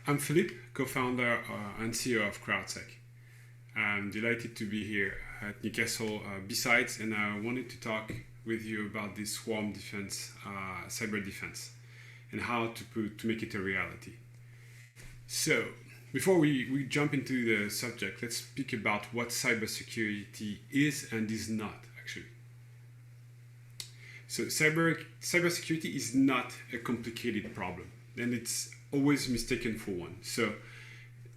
I'm Philippe, co-founder and CEO of CrowdSec. I'm delighted to be here at Newcastle BSides, and I wanted to talk with you about this swarm defense, cyber defense, and how to make it a reality. So, before we jump into the subject, let's speak about what cybersecurity is and is not, actually. So, cybersecurity is not a complicated problem, and it's always mistaken for one. So,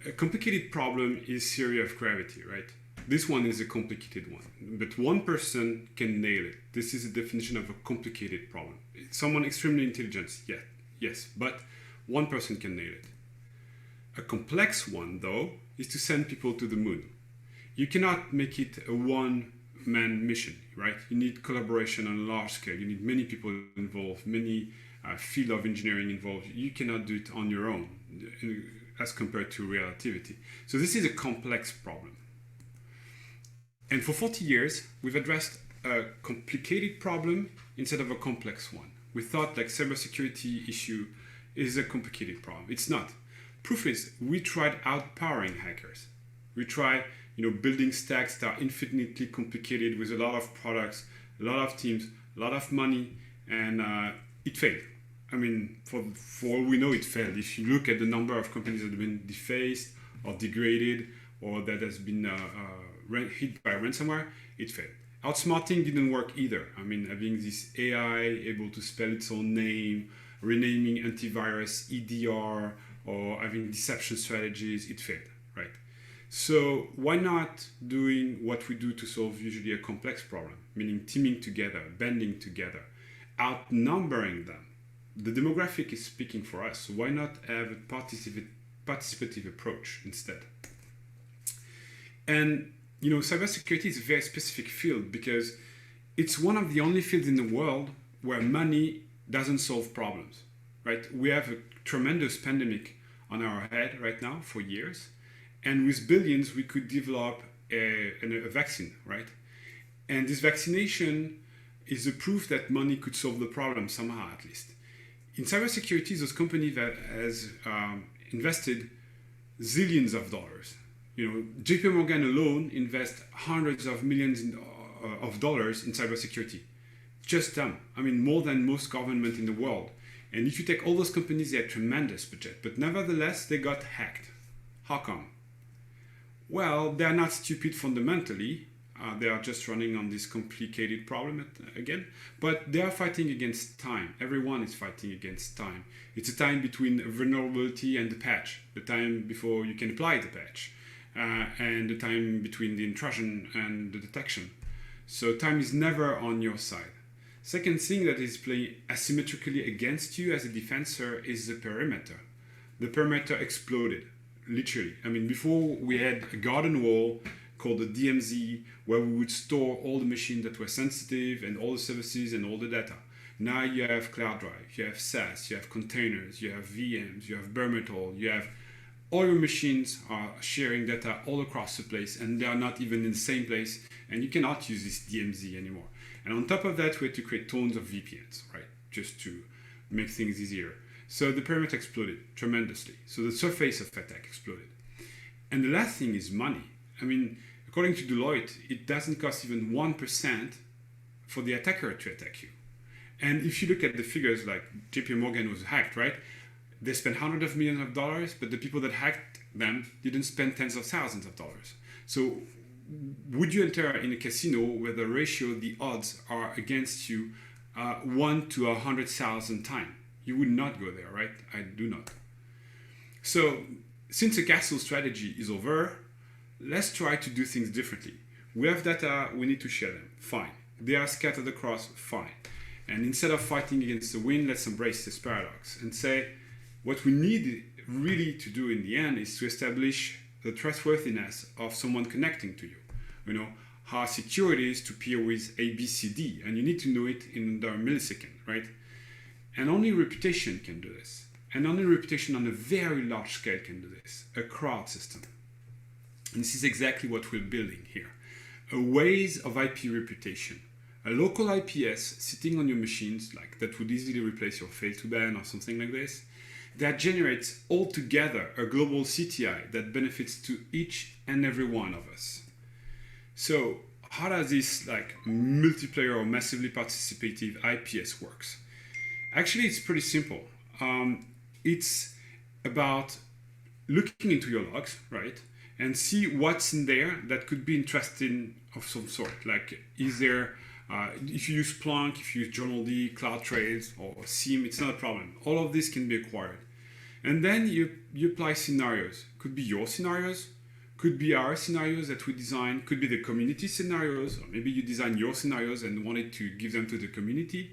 a complicated problem is theory of gravity, right? This one is a complicated one, but one person can nail it. This is a definition of a complicated problem. Someone extremely intelligent, yes, but one person can nail it. A complex one, though, is to send people to the moon. You cannot make it a one-man mission, right? You need collaboration on a large scale. You need many people involved, many field of engineering involved. You cannot do it on your own as compared to relativity. So this is a complex problem. And for 40 years, we've addressed a complicated problem instead of a complex one. We thought like cybersecurity issue is a complicated problem. It's not. Proof is we tried outpowering hackers. We tried, building stacks that are infinitely complicated with a lot of products, a lot of teams, a lot of money, and it failed. I mean, for all we know, it failed. If you look at the number of companies that have been defaced or degraded or that has been hit by ransomware, it failed. Outsmarting didn't work either. I mean, having this AI able to spell its own name, renaming antivirus EDR, or having deception strategies, it failed, right? So why not doing what we do to solve usually a complex problem, meaning teaming together, banding together, outnumbering them? The demographic is speaking for us, so why not have a participative approach instead? And cybersecurity is a very specific field because it's one of the only fields in the world where money doesn't solve problems, right? We have a tremendous pandemic on our head right now for years, and with billions we could develop a vaccine, right? And this vaccination is the proof that money could solve the problem somehow, at least. In cybersecurity, those companies that has invested zillions of dollars. JP Morgan alone invests hundreds of millions of dollars in cybersecurity. Just them. I mean, more than most governments in the world. And if you take all those companies, they have tremendous budget. But nevertheless, they got hacked. How come? Well, they're not stupid fundamentally. They are just running on this complicated problem again. But they are fighting against time. Everyone is fighting against time. It's a time between vulnerability and the patch. The time before you can apply the patch. And the time between the intrusion and the detection. So time is never on your side. Second thing that is playing asymmetrically against you as a defensor is the perimeter. The perimeter exploded, literally. I mean, before we had a garden wall called the DMZ, where we would store all the machines that were sensitive and all the services and all the data. Now you have cloud drive, you have SaaS, you have containers, you have VMs, you have bare metal, you have all your machines are sharing data all across the place, and they are not even in the same place, and you cannot use this DMZ anymore. And on top of that, we had to create tons of VPNs, right? Just to make things easier. So the perimeter exploded tremendously. So the surface of attack exploded. And the last thing is money. I mean, according to Deloitte, it doesn't cost even 1% for the attacker to attack you. And if you look at the figures, like JP Morgan was hacked, right? They spent hundreds of millions of dollars, but the people that hacked them didn't spend tens of thousands of dollars. So would you enter in a casino where the ratio, the odds are against you 1 to 100,000 times? You would not go there, right? I do not. So since the castle strategy is over, let's try to do things differently. We have data, we need to share them, fine. They are scattered across, fine. And instead of fighting against the wind, let's embrace this paradox and say, what we need really to do in the end is to establish the trustworthiness of someone connecting to you. How secure it is to peer with ABCD, and you need to know it in under a millisecond, right? And only reputation can do this. And only reputation on a very large scale can do this, a crowd system. And this is exactly what we're building here. A Waze of IP reputation. A local IPS sitting on your machines, like that would easily replace your fail2ban or something like this, that generates altogether a global CTI that benefits to each and every one of us. So how does this like multiplayer or massively participative IPS works? Actually, it's pretty simple. It's about looking into your logs, right? And see what's in there that could be interesting of some sort. Like, is there, if you use Splunk, if you use JournalD, CloudTrails, or SIEM, it's not a problem. All of this can be acquired. And then you apply scenarios. Could be your scenarios, could be our scenarios that we design, could be the community scenarios, or maybe you design your scenarios and wanted to give them to the community.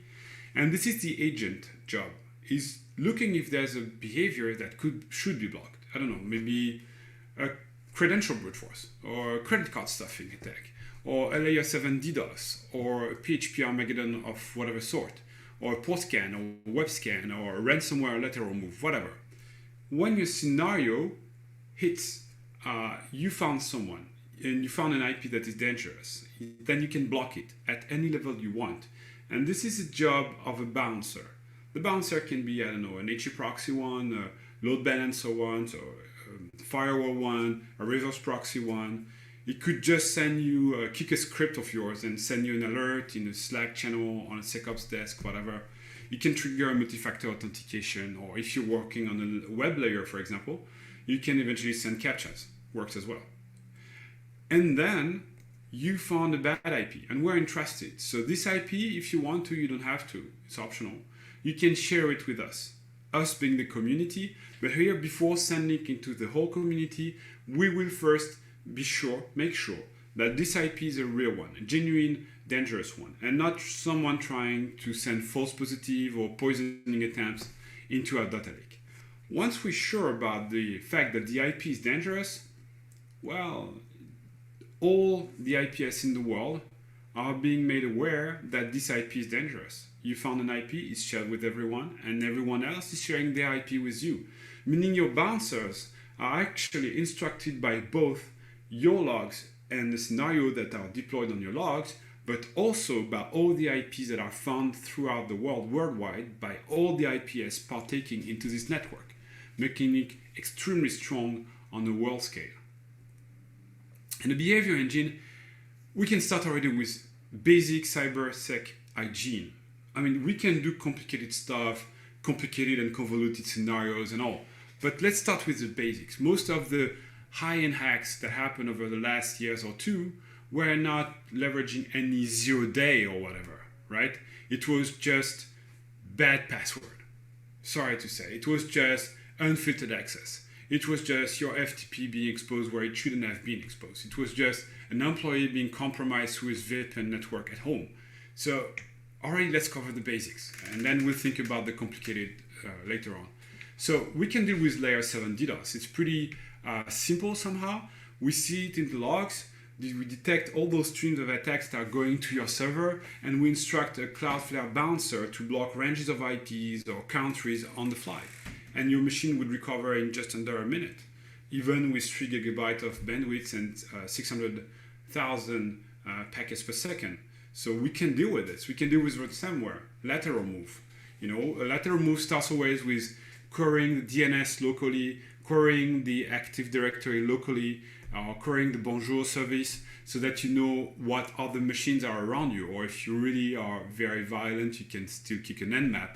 And this is the agent job, is looking if there's a behavior that should be blocked. I don't know, maybe a credential brute force, or a credit card stuffing attack, or a layer 7 Ddos, or a PHP Armageddon of whatever sort, or a port scan, or web scan, or a ransomware lateral move, whatever. When your scenario hits, you found someone, and you found an IP that is dangerous, then you can block it at any level you want. And this is the job of a bouncer. The bouncer can be, I don't know, an HE proxy one, a load balancer one, so a firewall one, a reverse proxy one. It could just send you, kick a script of yours and send you an alert in a Slack channel, on a SecOps desk, whatever. You can trigger a multi-factor authentication, or if you're working on a web layer, for example, you can eventually send CAPTCHAs. Works as well. And then you found a bad IP, and we're interested. So this IP, if you want to, you don't have to. It's optional. You can share it with us being the community. But here, before sending it into the whole community, we will first make sure that this IP is a real one, a genuine, dangerous one, and not someone trying to send false positive or poisoning attempts into our data lake. Once we're sure about the fact that the IP is dangerous, well, all the IPS in the world are being made aware that this IP is dangerous. You found an IP, it's shared with everyone, and everyone else is sharing their IP with you. Meaning your bouncers are actually instructed by both your logs and the scenario that are deployed on your logs, but also by all the IPs that are found throughout the world, worldwide, by all the IPS partaking into this network, making it extremely strong on a world scale. And the behavior engine, we can start already with basic cybersec hygiene. I mean, we can do complicated stuff, complicated and convoluted scenarios and all. But let's start with the basics. Most of the high-end hacks that happened over the last years or two were not leveraging any 0-day or whatever, right? It was just bad password. Sorry to say. It was just unfiltered access. It was just your FTP being exposed where it shouldn't have been exposed. It was just an employee being compromised through his VPN network at home. So already let's cover the basics, and then we'll think about the complicated later on. So we can deal with layer 7 DDoS. It's pretty simple somehow. We see it in the logs. We detect all those streams of attacks that are going to your server, and we instruct a Cloudflare bouncer to block ranges of IPs or countries on the fly. And your machine would recover in just under a minute, even with 3 GB of bandwidth and 600,000 packets per second. So we can deal with this. We can deal with ransomware, lateral move. You know, a lateral move starts always with querying the DNS locally, querying the Active Directory locally, or querying the Bonjour service, so that you know what other machines are around you, or if you really are very violent, you can still kick an nmap.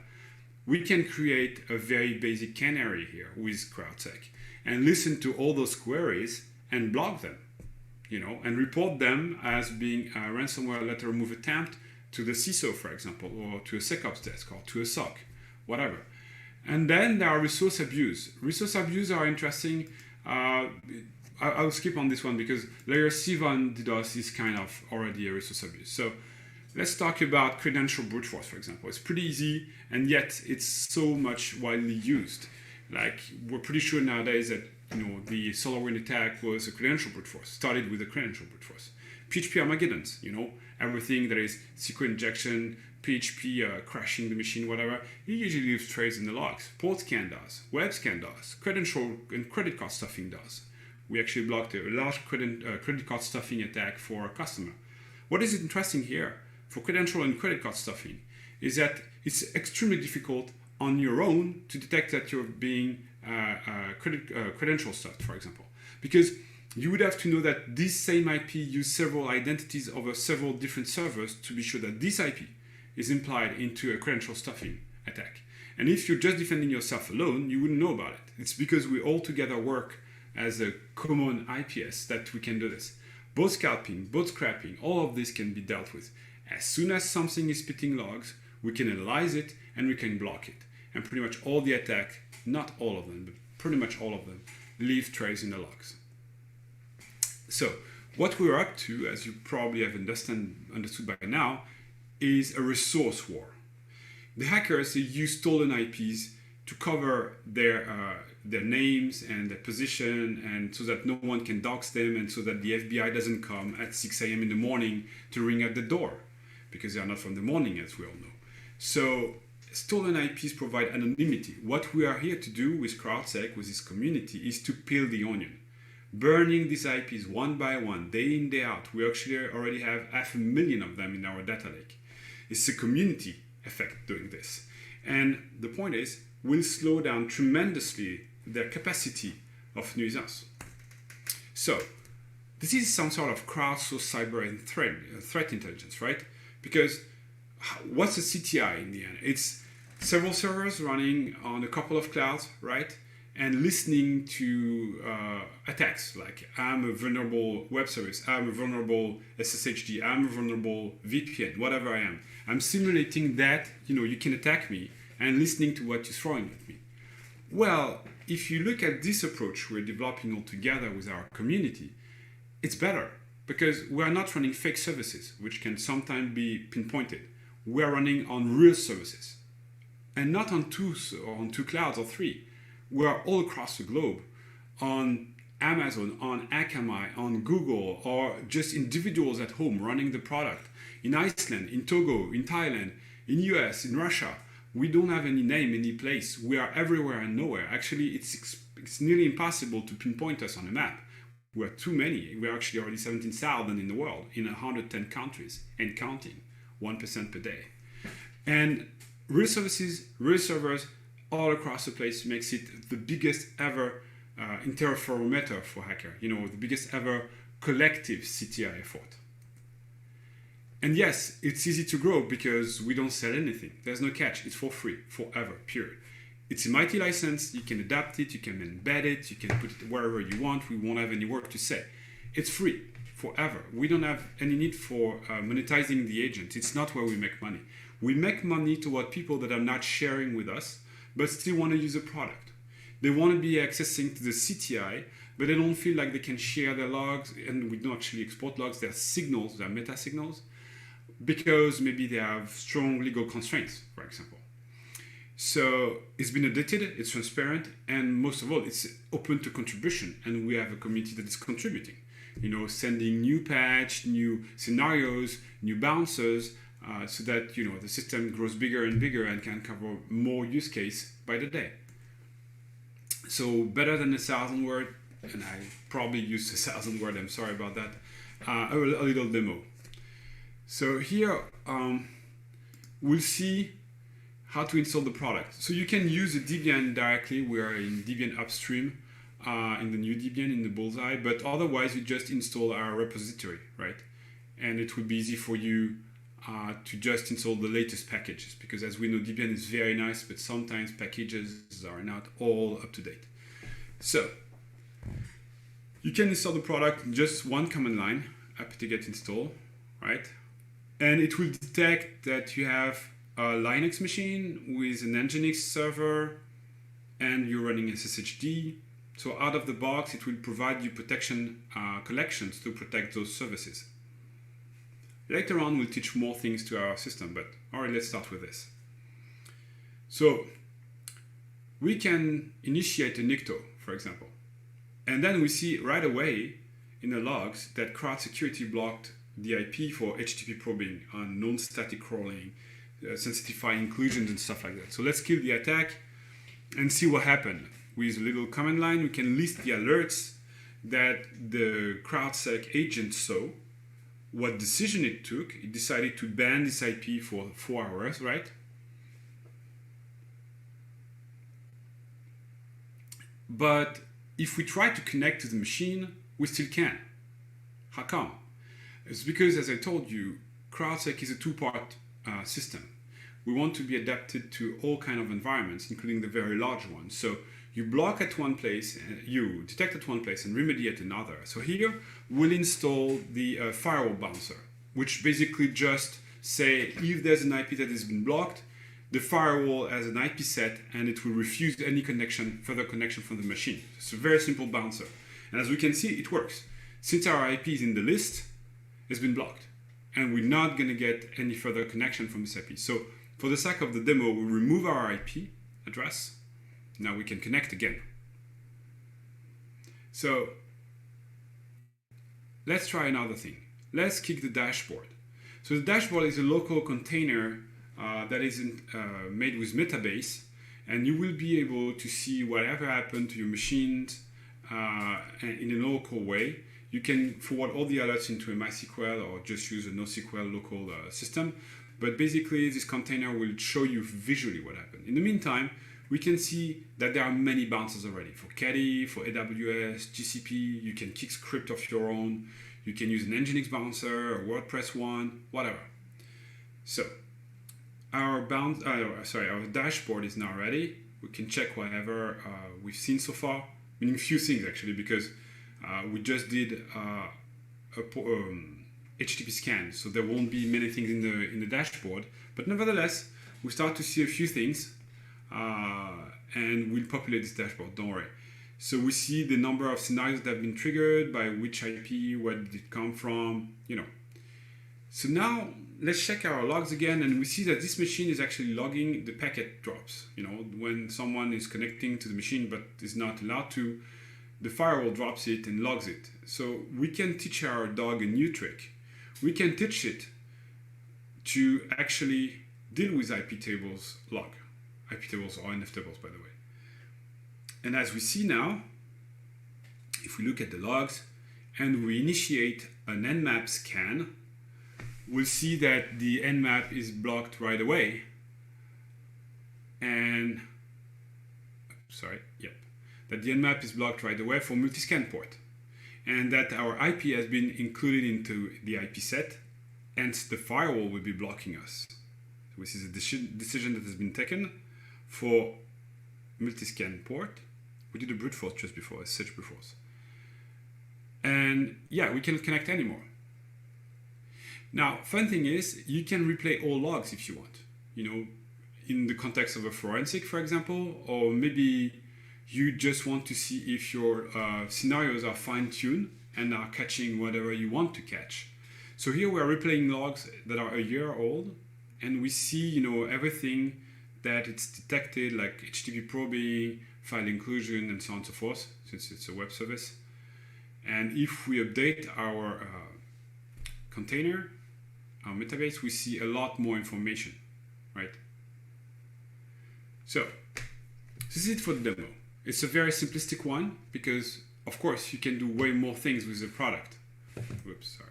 We can create a very basic canary here with CrowdSec and listen to all those queries and block them, you know, and report them as being a ransomware lateral move attempt to the CISO, for example, or to a SecOps desk, or to a SOC, whatever. And then there are resource abuse. Resource abuse are interesting. I'll skip on this one because layer 7 DDoS is kind of already a resource abuse. So let's talk about credential brute force, for example. It's pretty easy, and yet it's so much widely used. Like, we're pretty sure nowadays that, you know, the SolarWinds attack was a credential brute force, started with a credential brute force. PHP Armageddons, you know, everything that is secret injection, PHP crashing the machine, whatever, it usually leaves traces in the logs. Port scan does, web scan does, credential and credit card stuffing does. We actually blocked a large credit card stuffing attack for a customer. What is interesting here for credential and credit card stuffing is that it's extremely difficult on your own to detect that you're being credential stuffed, for example. Because you would have to know that this same IP uses several identities over several different servers to be sure that this IP is implied into a credential stuffing attack. And if you're just defending yourself alone, you wouldn't know about it. It's because we all together work as a common IPS that we can do this. Both scalping, both scrapping, all of this can be dealt with. As soon as something is spitting logs, we can analyze it and we can block it. And pretty much all the attack, not all of them, but pretty much all of them, leave traces in the logs. So what we're up to, as you probably have understood by now, is a resource war. The hackers, they use stolen IPs to cover their names and their position, and so that no one can dox them, and so that the FBI doesn't come at 6 a.m. in the morning to ring at the door, because they are not from the morning, as we all know. So stolen IPs provide anonymity. What we are here to do with CrowdSec, with this community, is to peel the onion. Burning these IPs one by one, day in, day out. We actually already have 500,000 of them in our data lake. It's a community effect doing this. And the point is, we'll slow down tremendously their capacity of nuisance. So, this is some sort of crowdsourced cyber and threat intelligence, right? Because what's a CTI in the end? It's several servers running on a couple of clouds, right? And listening to attacks like I'm a vulnerable web service, I'm a vulnerable SSHD, I'm a vulnerable VPN, whatever I am. I'm simulating that, you can attack me and listening to what you're throwing at me. Well, if you look at this approach we're developing all together with our community, it's better because we are not running fake services, which can sometimes be pinpointed. We are running on real services and not on two clouds or three. We are all across the globe on Amazon, on Akamai, on Google, or just individuals at home running the product. In Iceland, in Togo, in Thailand, in US, in Russia. We don't have any name, any place. We are everywhere and nowhere. Actually, it's nearly impossible to pinpoint us on a map. We are too many. We are actually already 17,000 in the world, in 110 countries, and counting, 1% per day. And real services, real servers, all across the place makes it the biggest ever interferometer for hacker, the biggest ever collective CTI effort. And yes, it's easy to grow because we don't sell anything. There's no catch. It's for free, forever, period. It's a mighty license. You can adapt it. You can embed it. You can put it wherever you want. We won't have any work to say. It's free, forever. We don't have any need for monetizing the agent. It's not where we make money. We make money toward people that are not sharing with us, but still want to use a product. They want to be accessing to the CTI, but they don't feel like they can share their logs, and we don't actually export logs. They're signals, they're meta signals, because maybe they have strong legal constraints, for example. So it's been audited, it's transparent, and most of all, it's open to contribution, and we have a community that is contributing. Sending new patch, new scenarios, new bouncers, so that the system grows bigger and bigger and can cover more use case by the day. So better than 1,000 word, and I probably used 1,000 word. I'm sorry about that. A little demo. So here we'll see how to install the product. So you can use the Debian directly. We are in Debian upstream in the new Debian in the bullseye, but otherwise you just install our repository, right? And it will be easy for you to just install the latest packages, because as we know, Debian is very nice, but sometimes packages are not all up to date. So you can install the product in just one command line, apt-get install, right? And it will detect that you have a Linux machine with an Nginx server and you're running SSHD. So out of the box, it will provide you protection collections to protect those services. Later on, we'll teach more things to our system, but all right, let's start with this. So we can initiate a NICTO, for example, and then we see right away in the logs that crowd security blocked the IP for HTTP probing on non-static crawling, sensitifying inclusions and stuff like that. So let's kill the attack and see what happened. With a little command line, we can list the alerts that the CrowdSec agent saw, what decision it took. It decided to ban this IP for 4 hours, right? But if we try to connect to the machine, we still can. How come? It's because, as I told you, CrowdSec is a two-part system. We want to be adapted to all kinds of environments, including the very large ones. So you block at one place, you detect at one place and remedy at another. So here we'll install the Firewall Bouncer, which basically just say if there's an IP that has been blocked, the firewall has an IP set and it will refuse any connection, further connection from the machine. It's a very simple bouncer. And as we can see, it works. Since our IP is in the list, it's been blocked. And we're not going to get any further connection from this IP. So for the sake of the demo, we remove our IP address. Now we can connect again. So let's try another thing. Let's kick the dashboard. So the dashboard is a local container that is made with Metabase, and you will be able to see whatever happened to your machines in a local way. You can forward all the alerts into a MySQL or just use a NoSQL local system. But basically, this container will show you visually what happened. In the meantime, we can see that there are many bouncers already. For Caddy, for AWS, GCP, you can kick script of your own. You can use an Nginx bouncer, a WordPress one, whatever. So our dashboard is now ready. We can check whatever we've seen so far, meaning few things actually, because we just did HTTP scan, so there won't be many things in the dashboard. But nevertheless, we start to see a few things, and we'll populate this dashboard. Don't worry. So we see the number of scenarios that have been triggered, by which IP, where did it come from, you know. So now let's check our logs again, and we see that this machine is actually logging the packet drops. You know, when someone is connecting to the machine but is not allowed to, the firewall drops it and logs it. So we can teach our dog a new trick. We can teach it to actually deal with IP tables log. IP tables or NF tables, by the way. And as we see now, if we look at the logs and we initiate an nmap scan, we'll see that the nmap is blocked right away. And, that the nmap is blocked right away for multi-scan port. And that our IP has been included into the IP set, hence the firewall will be blocking us. So this is a decision that has been taken for multi-scan port. We did a brute force just before, a search brute force. And yeah, we cannot connect anymore. Now, fun thing is, you can replay all logs if you want. You know, in the context of a forensic, for example, or maybe you just want to see if your scenarios are fine-tuned and are catching whatever you want to catch. So here we are replaying logs that are a year old, and we see, you know, everything that it's detected, like HTTP probing, file inclusion, and so on and so forth, since it's a web service. And if we update our container, our metabase, we see a lot more information, right? So this is it for the demo. It's a very simplistic one because, of course, you can do way more things with the product. Whoops, sorry.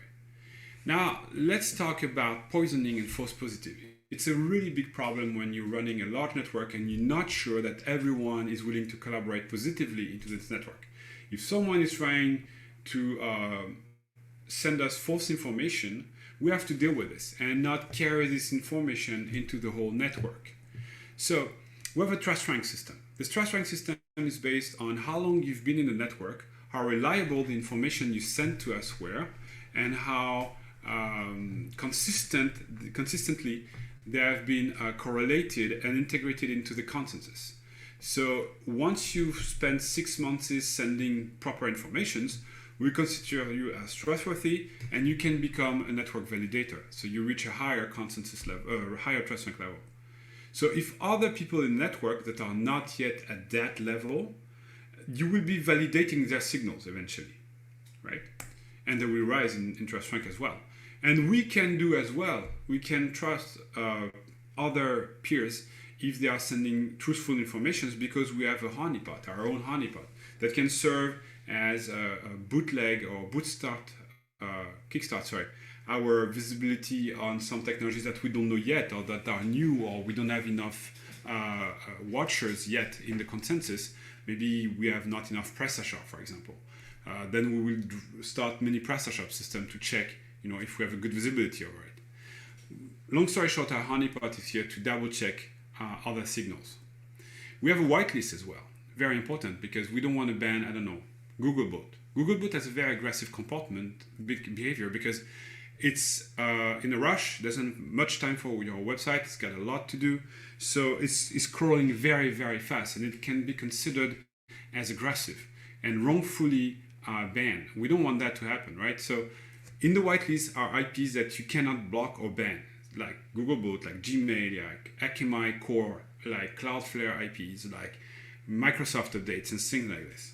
Now, let's talk about poisoning and false positivity. It's a really big problem when you're running a large network and you're not sure that everyone is willing to collaborate positively into this network. If someone is trying to send us false information, we have to deal with this and not carry this information into the whole network. So we have a trust rank system. This trust rank system is based on how long you've been in the network, how reliable the information you sent to us were, and how consistently they have been correlated and integrated into the consensus. So once you've spent 6 months sending proper informations, we consider you as trustworthy, and you can become a network validator. So you reach a higher consensus level, higher trust rank level. So if other people in the network that are not yet at that level, you will be validating their signals eventually, right? And they will rise in trust rank as well. And we can do as well. We can trust other peers if they are sending truthful information, because we have a honeypot, our own honeypot, that can serve as a bootleg or kickstart, our visibility on some technologies that we don't know yet, or that are new, or we don't have enough watchers yet in the consensus. Maybe we have not enough PrestaShop, for example. Then we will start many PrestaShop systems to check, if we have a good visibility over it. Long story short, our honeypot is here to double check other signals. We have a whitelist as well. Very important, because we don't want to ban, Googlebot. Googlebot has a very aggressive behavior because it's in a rush, doesn't much time for your website, it's got a lot to do. So it's crawling very, very fast, and it can be considered as aggressive and wrongfully banned. We don't want that to happen, right? So in the whitelist are IPs that you cannot block or ban, like Googlebot, like Gmail, like Akamai Core, like Cloudflare IPs, like Microsoft updates and things like this.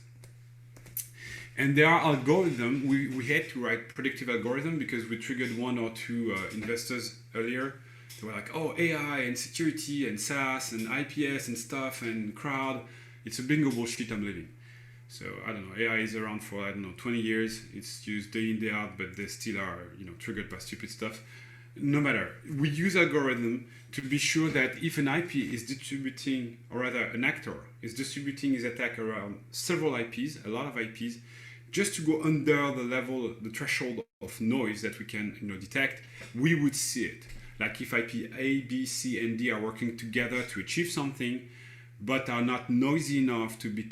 And there are algorithms. We had to write predictive algorithm because we triggered one or two investors earlier. They were like, oh, AI and security and SaaS and IPS and stuff and crowd. It's a bingo bullshit I'm living. So I don't know, AI is around for, 20 years. It's used day in, day out, but they still are, triggered by stupid stuff. No matter, we use algorithm to be sure that if an IP is distributing, or rather an actor is distributing his attack around several IPs, a lot of IPs, just to go under the level, the threshold of noise that we can detect, we would see it. Like if IP A, B, C, and D are working together to achieve something, but are not noisy enough to be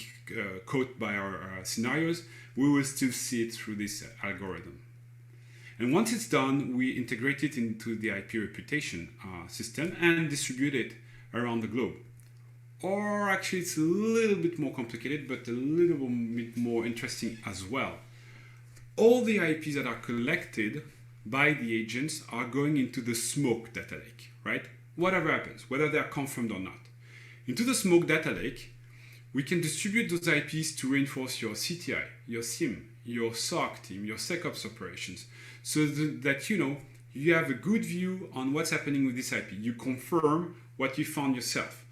caught by our scenarios, we will still see it through this algorithm. And once it's done, we integrate it into the IP reputation system and distribute it around the globe. Or actually, it's a little bit more complicated, but a little bit more interesting as well. All the IPs that are collected by the agents are going into the smoke data lake, right? Whatever happens, whether they are confirmed or not. Into the smoke data lake, we can distribute those IPs to reinforce your CTI, your SIEM, your SOC team, your SecOps operations, so that you have a good view on what's happening with this IP. You confirm what you found yourself.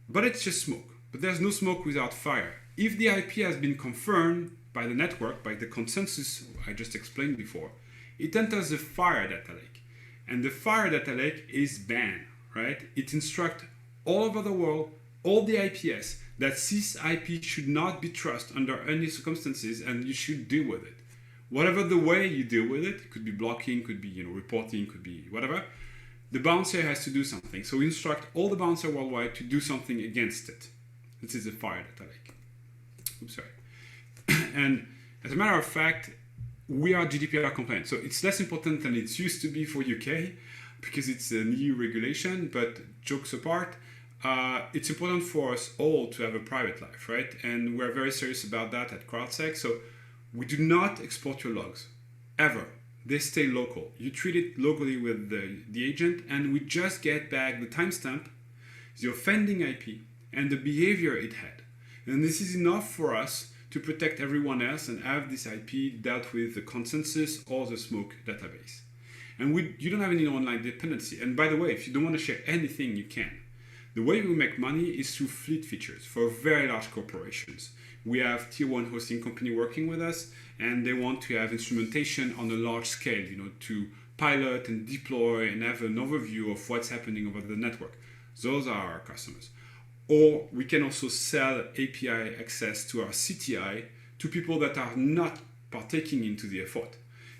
But it's just smoke. But there's no smoke without fire. If the IP has been confirmed by the network, by the consensus I just explained before, it enters the fire data lake. And the fire data lake is banned, right? It instructs all over the world, all the IPS, that this IP should not be trusted under any circumstances, and you should deal with it. Whatever the way you deal with it, it could be blocking, could be reporting, could be whatever, the bouncer has to do something. So we instruct all the bouncer worldwide to do something against it. This is a fire data lake. Oops, sorry. And as a matter of fact, we are GDPR compliant. So it's less important than it used to be for UK because it's an EU regulation, but jokes apart, it's important for us all to have a private life, right? And we're very serious about that at CrowdSec. So we do not export your logs, ever. They stay local. You treat it locally with the agent, and we just get back the timestamp, the offending IP, and the behavior it had. And this is enough for us to protect everyone else and have this IP dealt with the consensus or the smoke database. And you don't have any online dependency. And by the way, if you don't want to share anything, you can. The way we make money is through fleet features for very large corporations. We have tier 1 hosting company working with us, and they want to have instrumentation on a large scale, to pilot and deploy and have an overview of what's happening over the network. Those are our customers. Or we can also sell API access to our CTI to people that are not partaking into the effort.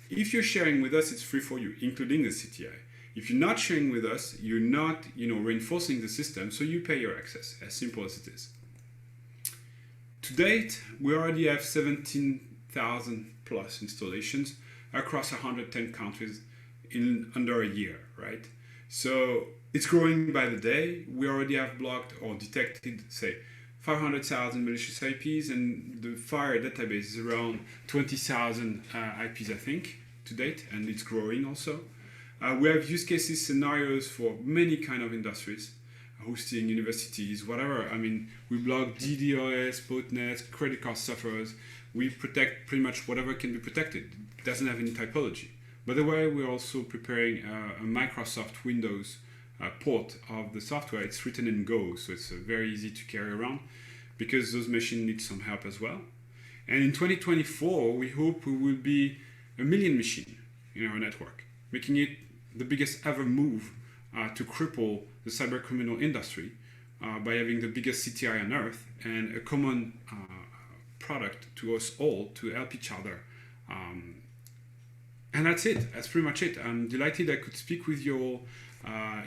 If you're sharing with us, it's free for you, including the CTI. If you're not sharing with us, you're not reinforcing the system, so you pay your access, as simple as it is. To date, we already have 17,000 plus installations across 110 countries in under a year, right? So it's growing by the day. We already have blocked or detected, say, 500,000 malicious IPs, and the fire database is around 20,000 IPs, I think, to date, and it's growing also. We have use cases, scenarios for many kind of industries, hosting, universities, whatever. I mean, we block DDoS, botnets, credit card sufferers. We protect pretty much whatever can be protected. It doesn't have any typology. By the way, we're also preparing a Microsoft Windows port of the software. It's written in Go, so it's very easy to carry around because those machines need some help as well. And in 2024, we hope we will be 1 million machines in our network, making it the biggest ever move to cripple the cyber criminal industry by having the biggest CTI on Earth and a common product to us all to help each other. And that's it. That's pretty much it. I'm delighted I could speak with you all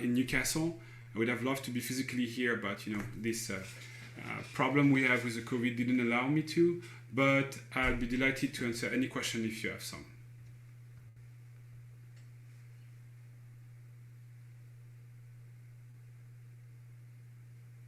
in Newcastle. I would have loved to be physically here, but this problem we have with the COVID didn't allow me to. But I'll be delighted to answer any question if you have some.